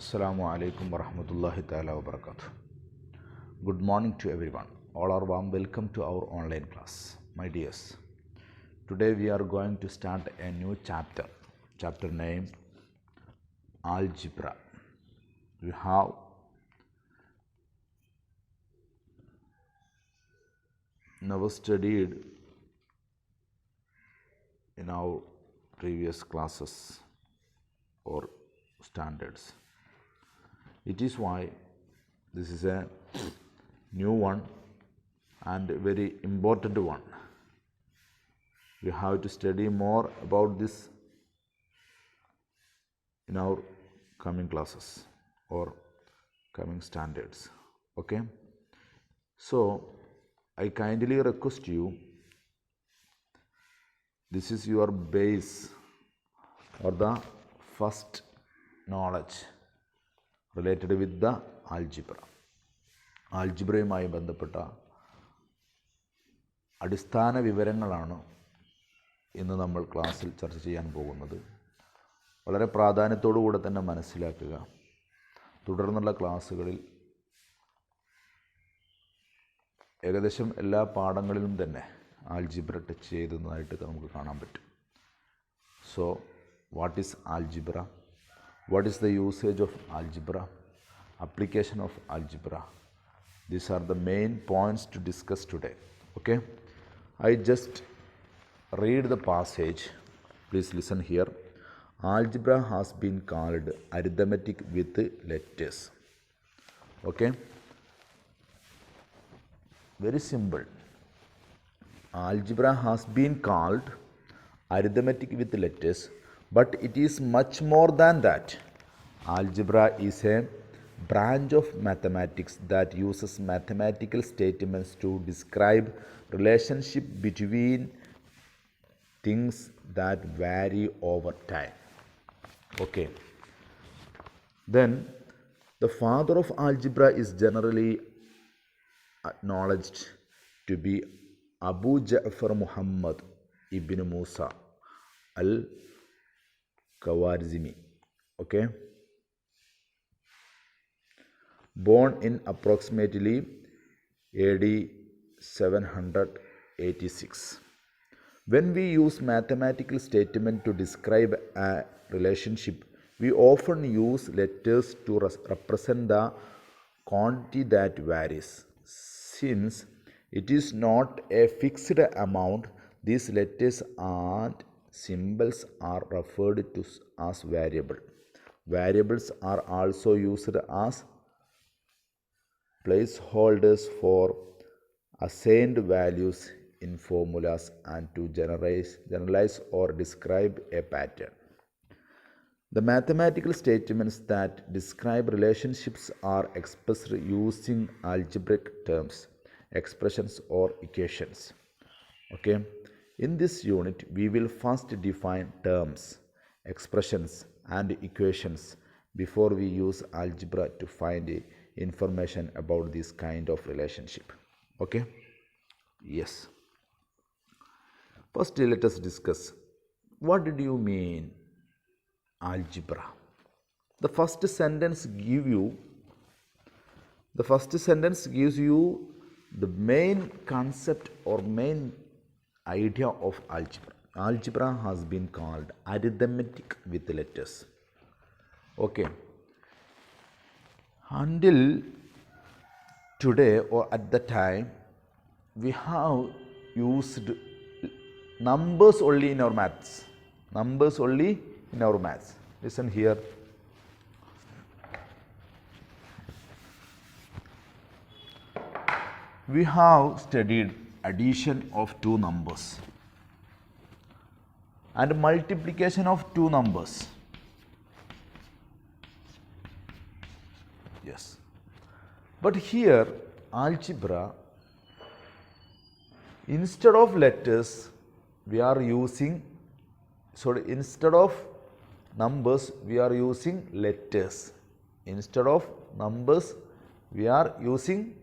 Assalamu alaikum warahmatullahi ta'ala wabarakatuh. Good morning to everyone. All are warm welcome to our online class. My dears, today we are going to start a new chapter. Chapter name Algebra. We have never studied in our previous classes or standards. It is why this is a new one and very important one. We have to study more about this in our coming classes or coming standards. Okay, so I kindly request you, this is your base or the first knowledge related with the algebra. ആൽജിബ്രയുമായി ബന്ധപ്പെട്ട അടിസ്ഥാന വിവരങ്ങളാണ് ഇന്ന് നമ്മൾ ക്ലാസ്സിൽ ചർച്ച ചെയ്യാൻ പോകുന്നത്. വളരെ പ്രാധാന്യത്തോടു കൂടെ തന്നെ മനസ്സിലാക്കുക. തുടർന്നുള്ള ക്ലാസ്സുകളിൽ ഏകദേശം എല്ലാ പാഠങ്ങളിലും തന്നെ ആൽജിബ്ര ടച്ച് ചെയ്യുന്നതായിട്ട് നമുക്ക് കാണാൻ പറ്റും. So what is algebra? What is the usage of algebra? Application of algebra. These are the main points to discuss today. Okay, I just read the passage. Please listen here. Algebra has been called arithmetic with letters. Okay, very simple. Algebra has been called arithmetic with letters, but it is much more than that. Algebra is a branch of mathematics that uses mathematical statements to describe relationship between things that vary over time. Okay. Then the father of algebra is generally acknowledged to be Abu Ja'far Muhammad ibn Musa al-Khwarizmi. Okay, born in approximately AD 786. When we use mathematical statement to describe a relationship, we often use letters to represent the quantity that varies. Since it is not a fixed amount, these letters and symbols are referred to as variable. Variables are also used as placeholders for assigned values in formulas and to generalize or describe a pattern. The mathematical statements that describe relationships are expressed using algebraic terms, expressions or equations. Okay, in this unit we will first define terms, expressions and equations before we use algebra to find information about this kind of relationship. Okay, yes. First let us discuss, what did you mean algebra? The first sentence gives you the main concept or main idea of algebra. Algebra has been called arithmetic with letters. Okay, until today or at the time we have used numbers only in our maths. Listen here. We have studied addition of two numbers and multiplication of two numbers. Yes, but here algebra, instead of letters we are using, instead of numbers we are using letters. Instead of numbers we are using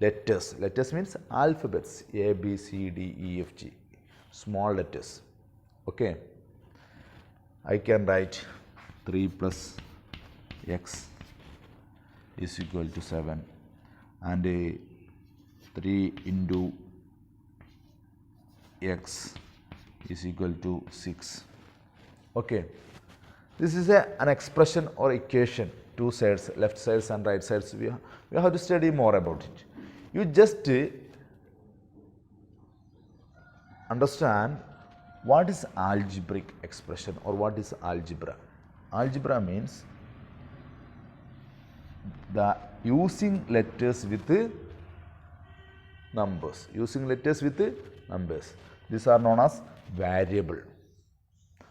letters. Letters means alphabets, A, B, C, D, E, F, G, small letters. Okay, I can write 3 plus x is equal to 7 and 3 into x is equal to 6. Okay, this is an expression or equation, two sides, left sides and right sides. We have to study more about it. You just understand what is algebraic expression or what is algebra. Algebra means the using letters with numbers. Using letters with numbers. These are known as variable.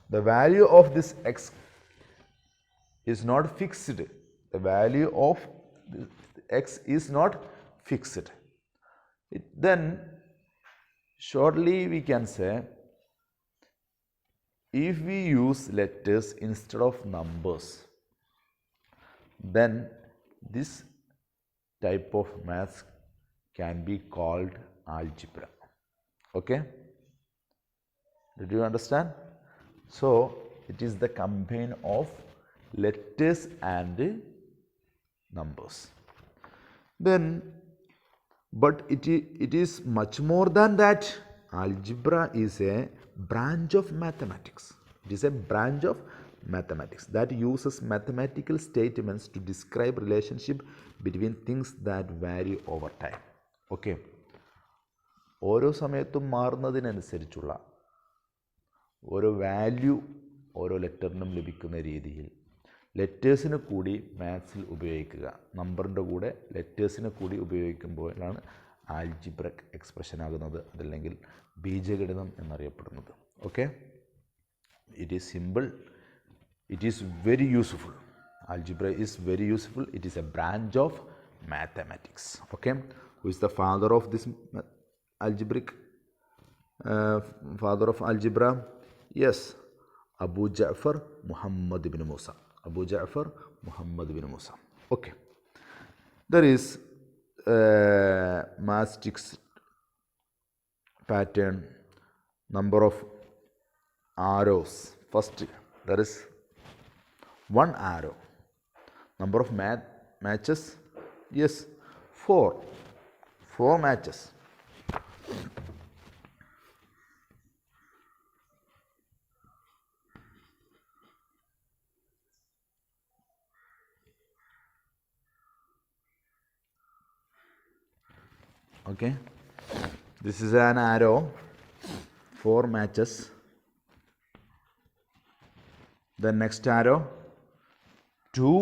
The value of this x is not fixed. The value of x is not fixed. Then shortly we can say, if we use letters instead of numbers, then this type of math can be called algebra. Okay? Did you understand? So it is the combine of letters and numbers. Then, but it is much more than that. Algebra is a branch of mathematics. It is a branch of mathematics that uses mathematical statements to describe relationship between things that vary over time. Okay. ഓരോ സമയത്തും മാറുന്നതിനനുസരിച്ചുള്ള ഓരോ value ഓരോ ലെറ്ററിനും ലഭിക്കുന്ന രീതിയിൽ ലെറ്റേഴ്സിന് കൂടി മാത്സിൽ ഉപയോഗിക്കുക. നമ്പറിൻ്റെ കൂടെ ലെറ്റേഴ്സിനെ കൂടി ഉപയോഗിക്കുമ്പോഴാണ് ആൽജിബ്രക് എക്സ്പ്രഷൻ ആകുന്നത്, അതല്ലെങ്കിൽ ബീജഗണിതം എന്നറിയപ്പെടുന്നത്. Okay, it is simple, it is very useful. Algebra is very useful. It is a branch of mathematics. Okay, who is the father of this algebraic father of algebra? Yes, Abu Ja'far Muhammad ibn Musa. Abu Ja'far Muhammad ibn Musa. Okay, there is matrix pattern, number of arrows. First there is one arrow. Number of matches? Yes, 4. 4 matches. Okay, this is an arrow, 4 matches. The next arrow, 2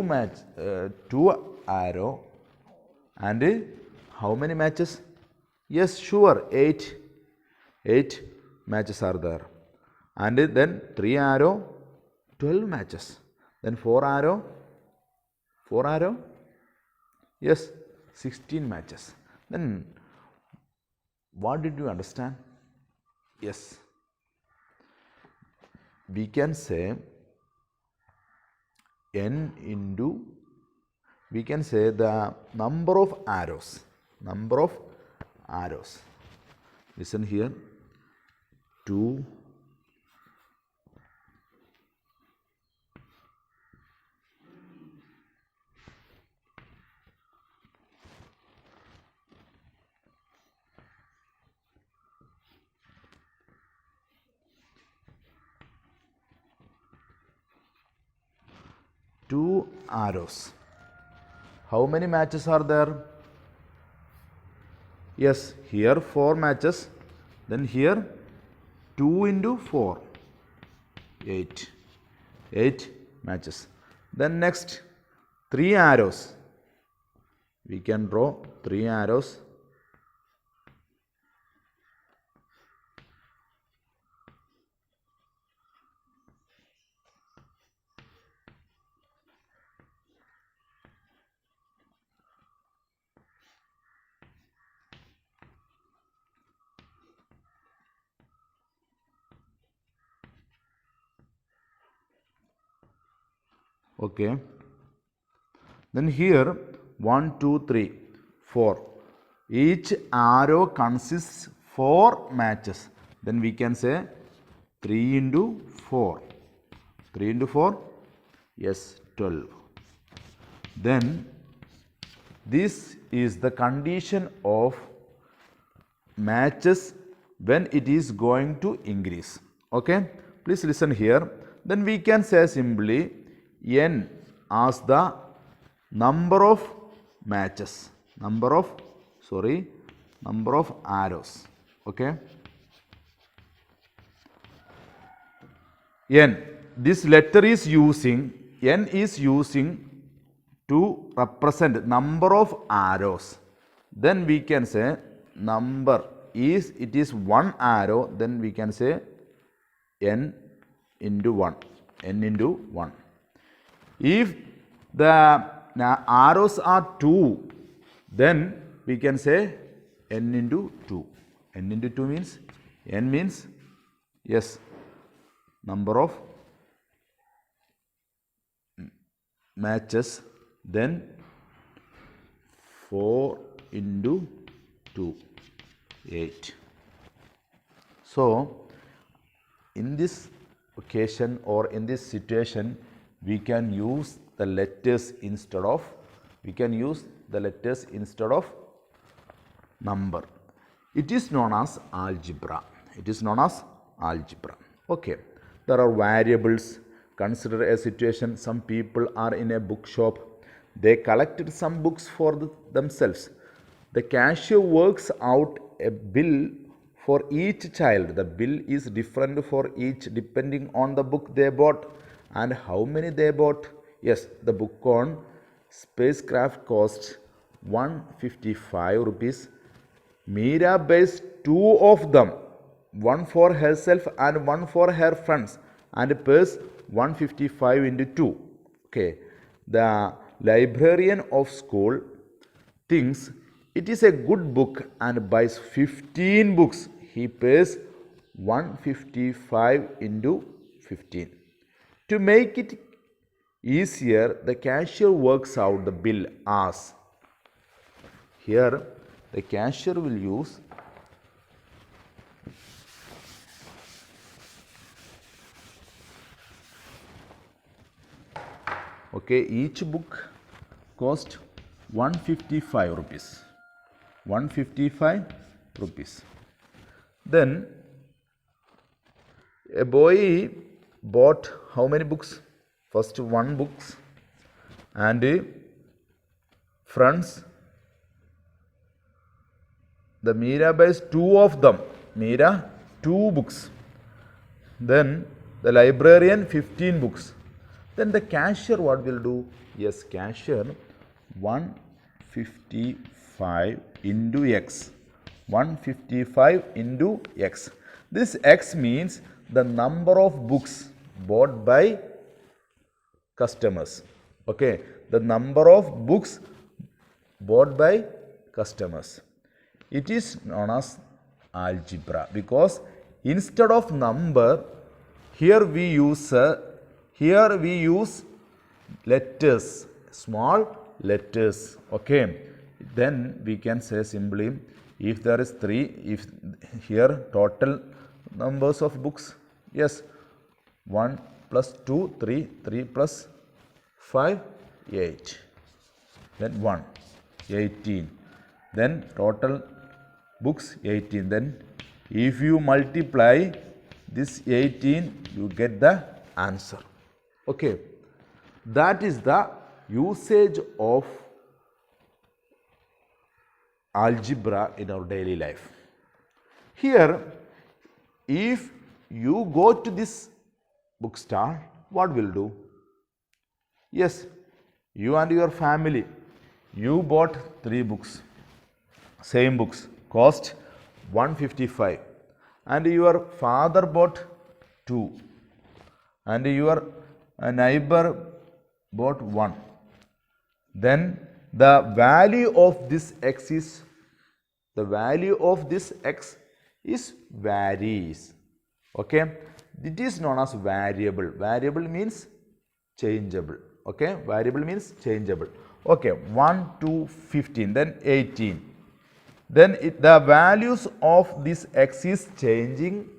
arrow, and how many matches? Yes, sure, 8 matches are there. And then 3 arrow, 12 matches. Then 4 arrow, yes, 16 matches. Then what did you understand? Yes, we can say n into, we can say the number of arrows. Listen here, 2, arrows. How many matches are there? Yes, here 4 matches. Then here 2 into 4, 8 matches. Then next 3 arrows. We can draw 3 arrows. Okay, then here 1, 2, 3, 4. Each arrow consists 4 matches. Then we can say 3 into 4. 3 into 4, yes, 12. then this is the condition of matches when it is going to increase. Okay, please listen here. Then we can say simply n as the number of matches, number of arrows. Okay, n, this letter is using, n is using to represent number of arrows. Then we can say number is, it is one arrow, then we can say n into 1, n into 1. If the arrows are 2, then we can say n into 2. n into 2 means, n means, yes, number of matches, then 4 into 2, 8. So, in this occasion or in this situation, we can use the letters instead of, number. It is known as algebra. Okay. There are variables. Consider a situation, some people are in a bookshop. They collected some books for themselves. The cashier works out a bill for each child. The bill is different for each depending on the book they bought and how many they bought. Yes, the book on spacecraft cost 155 rupees. Meera buys 2 of them, one for herself and one for her friends, and pays 155 into 2. Okay. The librarian of school thinks it is a good book and buys 15 books. He pays 155 into 15. To make it easier, the cashier works out the bill as. Here, the cashier will use each book cost 155 rupees. 155 rupees. Then a boy bought how many books? First 1 books, and friends, the Meera buys 2 of them. Meera 2 books. Then the librarian 15 books. Then the cashier what will do? Yes, cashier 155 into x. 155 into x. This x means the number of books bought by customers. Okay, the number of books bought by customers. It is known as algebra because instead of number, here we use letters, small letters. Okay, then we can say simply, if there is 3, if here total numbers of books, yes, 1 plus 2, 3, 3 plus 5, 8, then 1, 18, then total books 18, then if you multiply this 18, you get the answer. Okay, that is the usage of algebra in our daily life. Here, if you go to this bookstall, what will do? Yes, you and your family, you bought 3 books, same books, cost 155, and your father bought 2, and your neighbor bought 1. Then the value of this x is, varies. Okay, it is known as variable. Variable means changeable. Okay, variable means changeable. Okay, 1 to 15, then 18. Then the values of this x is changing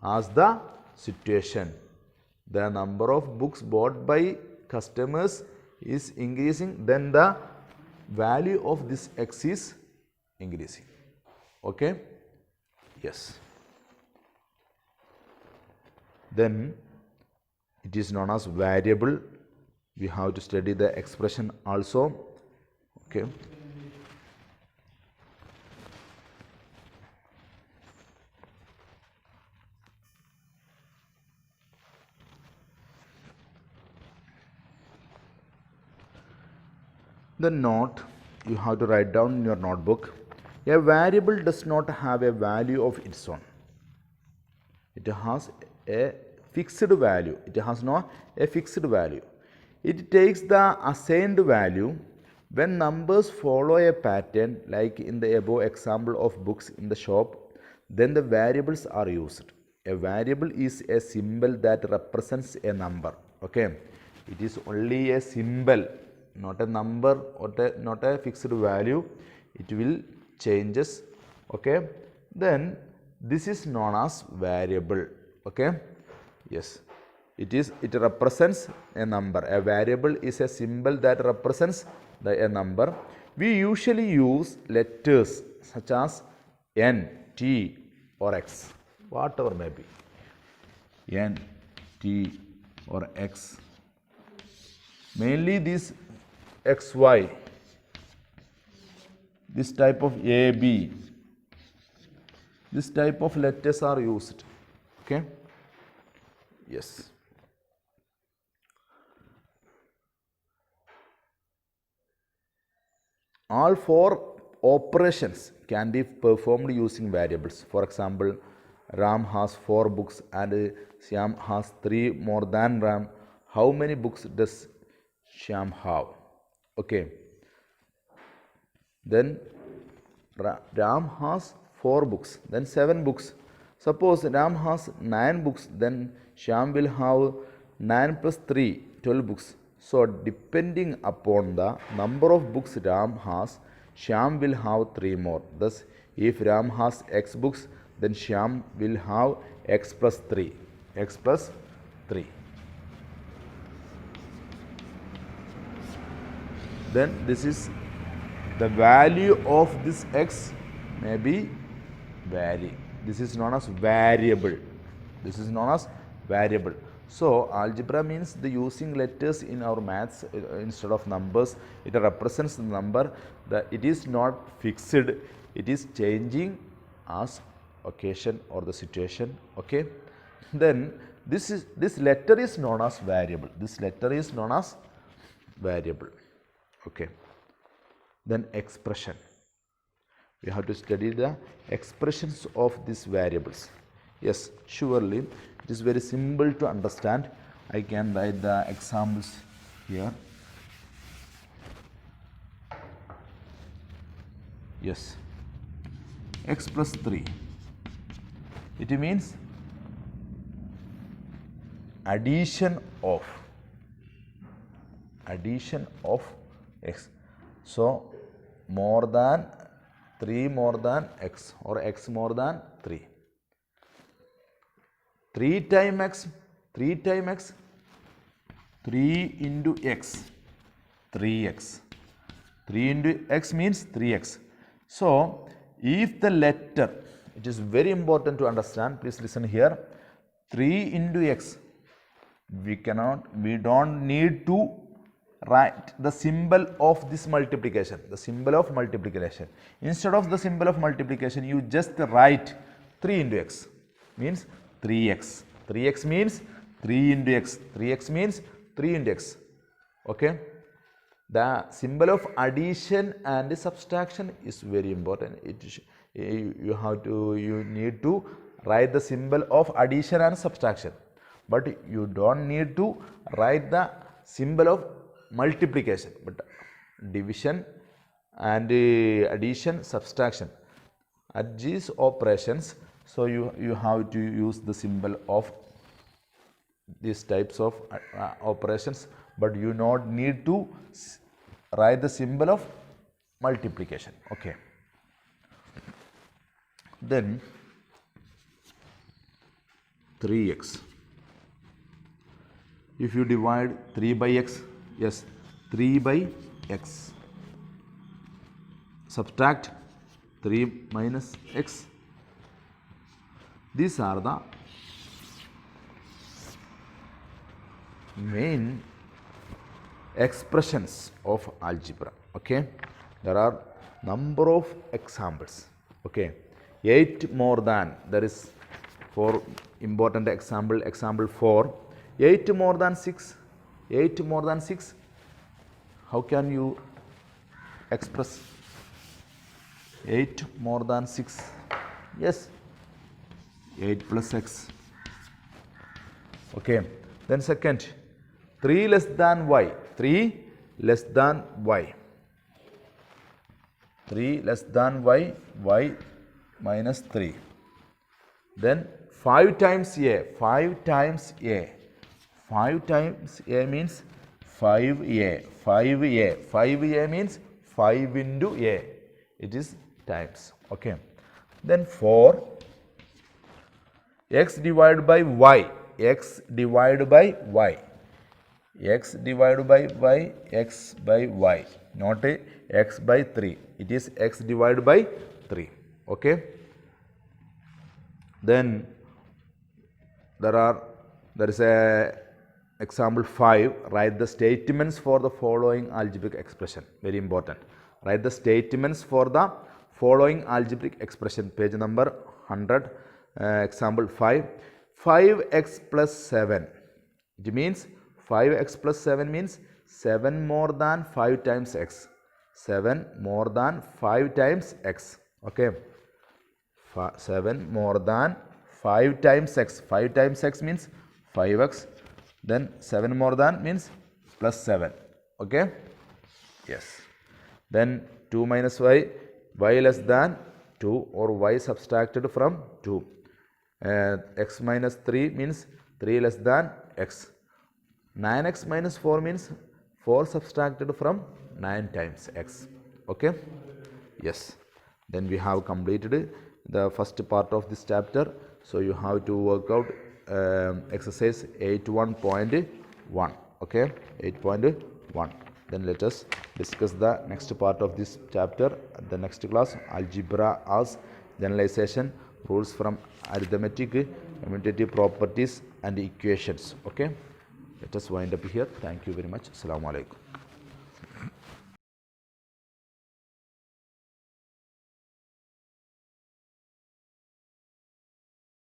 as the situation. The number of books bought by customers is increasing, then the value of this x is increasing. Okay? Yes. Then it is known as variable. We have to study the expression also. Okay. The note you have to write down in your notebook. A variable does not have a value of its own. It has a fixed value. It has no a fixed value. It takes the assigned value when numbers follow a pattern, like in the above example of books in the shop, then the variables are used. A variable is a symbol that represents a number. Okay, it is only a symbol, not a number or not a fixed value. It will changes. Okay, then this is known as variable. Okay, yes, it represents a number. A variable is a symbol that represents a number. We usually use letters such as n, t or x, whatever may be, n, t or x. Mainly these x, y, this type of a, b, this type of letters are used. Okay, yes. All four operations can be performed using variables. For example, Ram has 4 books and Shyam has 3 more than Ram. How many books does Shyam have? Okay. Then Ram has 4 books, then 7 books. Suppose Ram has 9 books, then Shyam will have 9 plus 3, 12 books. So, depending upon the number of books Ram has, Shyam will have 3 more. Thus, if Ram has x books, then Shyam will have x plus 3. X plus 3. Then this is the value of this x may be vary. This is known as variable. This is known as variable. So, algebra means the using letters in our maths instead of numbers. It represents the number. It is not fixed. It is changing as occasion or the situation. Okay. Then this letter is known as variable. This letter is known as variable. Okay. Then expression. We have to study the expressions of these variables. Yes, surely it is very simple to understand. I can write the examples here. Yes, x plus 3. It means addition of x. So, more than 3 more than x or x more than 3. 3 times x, 3 times x, 3 into x, 3x. 3 into x means 3x. So, if the letter, it is very important to understand, please listen here, 3 into x, we don't need to write the symbol of this multiplication, the symbol of multiplication. Instead of the symbol of multiplication, you just write 3 into x, means 3x. 3x means 3 into x. 3x means 3 into x. Okay. The symbol of addition and subtraction is very important. You need to write the symbol of addition and subtraction, but you don't need to write the symbol of multiplication, but division and addition, subtraction. At these operations, so you have to use the symbol of these types of operations, but you not need to write the symbol of multiplication. Okay. Then 3x. if you divide 3 by x, yes, 3 by x, subtract 3 minus x. These are the main expressions of algebra. Okay, there are number of examples. Okay, 8 more than, there is for important example, example 4, 8 more than 6, 8 more than 6, how can you express 8 more than 6? Yes, 8 plus x. Okay, then second, 3 less than y, 3 less than y, 3 less than y, y minus 3. Then 5 times a, 5 times a, 5 times a means 5a, 5a, 5a means 5 into a, it is times. Okay, then 4, x divided by y, x divided by y, x divided by y, x by y, not a x by 3, it is x divided by 3. Okay, then there is a example 5, write the statements for the following algebraic expression, very important. Write the statements for the following algebraic expression, page number 100, example 5, 5x plus 7, it means 5x plus 7 means 7 more than 5 times x, 7 more than 5 times x. Okay, 7 more than 5 times x, 5 times x means 5x, then 7 more than means plus 7. Okay, yes, then 2 minus y, y less than 2 or y subtracted from 2, x minus 3 means 3 less than x, 9x minus 4 means 4 subtracted from 9 times x. Okay, yes, then we have completed the first part of this chapter. So you have to work out exercise 8.1. Okay, 8.1. Then let us discuss the next part of this chapter at the next class, algebra as generalization, rules from arithmetic, commutative properties and equations. Okay, let us wind up here. Thank you very much. Assalamu alaikum.